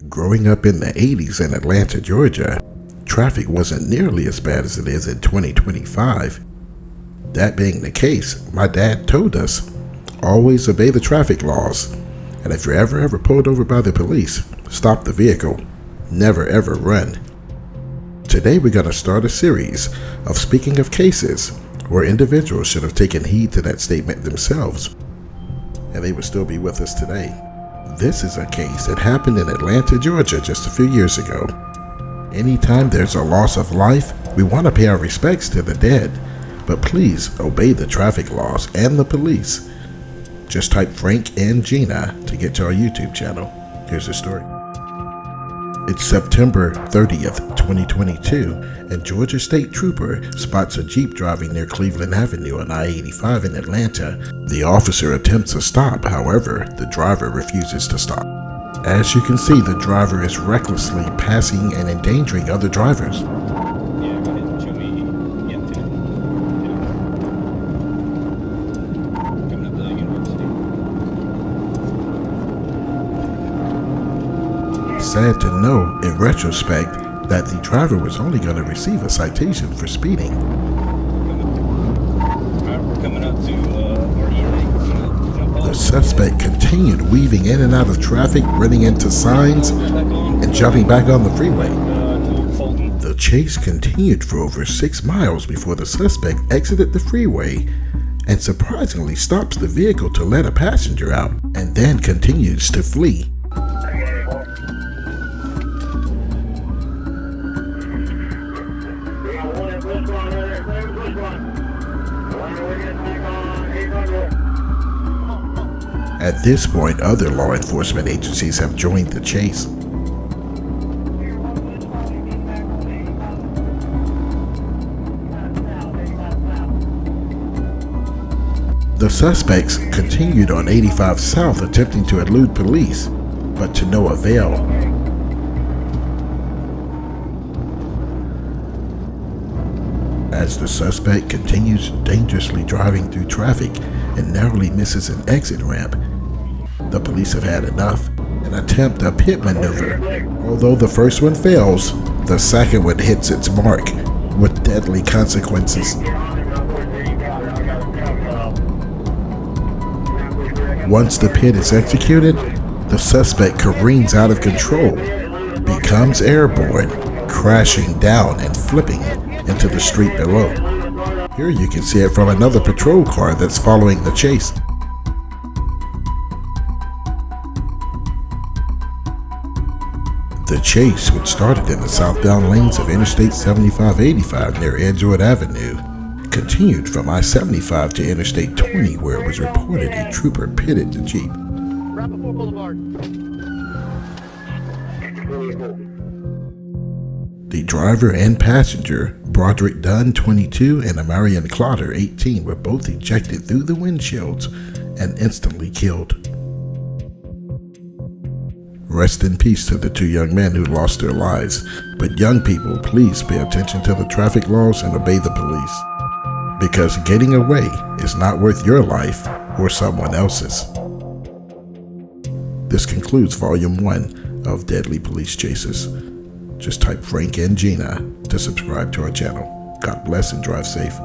Growing up in the 80s in Atlanta, Georgia, traffic wasn't nearly as bad as it is in 2025. That being the case, my dad told us, always obey the traffic laws, and if you're ever pulled over by the police, stop the vehicle. Never ever run. Today we're going to start a series of speaking of cases where individuals should have taken heed to that statement themselves, and they would still be with us today. This is a case that happened in Atlanta, Georgia just a few years ago. Anytime there's a loss of life, we want to pay our respects to the dead, but please obey the traffic laws and the police. Just type Frank and Gina to get to our YouTube channel. Here's the story. It's September 30th, 2022, and Georgia State Trooper spots a Jeep driving near Cleveland Avenue on I-85 in Atlanta. The officer attempts a stop, however, the driver refuses to stop. As you can see, the driver is recklessly passing and endangering other drivers. Sad to know, in retrospect, that the driver was only going to receive a citation for speeding. The suspect continued weaving in and out of traffic, running into signs, and jumping back on the freeway. The chase continued for over 6 miles before the suspect exited the freeway and surprisingly stops the vehicle to let a passenger out, and then continues to flee. At this point, other law enforcement agencies have joined the chase. The suspects continued on 85 South attempting to elude police, but to no avail. As the suspect continues dangerously driving through traffic and narrowly misses an exit ramp, the police have had enough and attempt a pit maneuver. Although the first one fails, the second one hits its mark with deadly consequences. Once the pit is executed, the suspect careens out of control, becomes airborne, crashing down and flipping into the street below. Here you can see it from another patrol car that's following the chase. The chase, which started in the southbound lanes of Interstate 7585 near Edgewood Avenue, continued from I-75 to Interstate 20, where it was reported a trooper pitted the Jeep. The driver and passenger, Broderick Dunn, 22, and Amarian Clotter, 18, were both ejected through the windshields and instantly killed. Rest in peace to the 2 young men who lost their lives, but young people, please pay attention to the traffic laws and obey the police, because getting away is not worth your life or someone else's. This concludes Volume 1 of Deadly Police Chases. Just type Frank and Gina to subscribe to our channel. God bless and drive safe.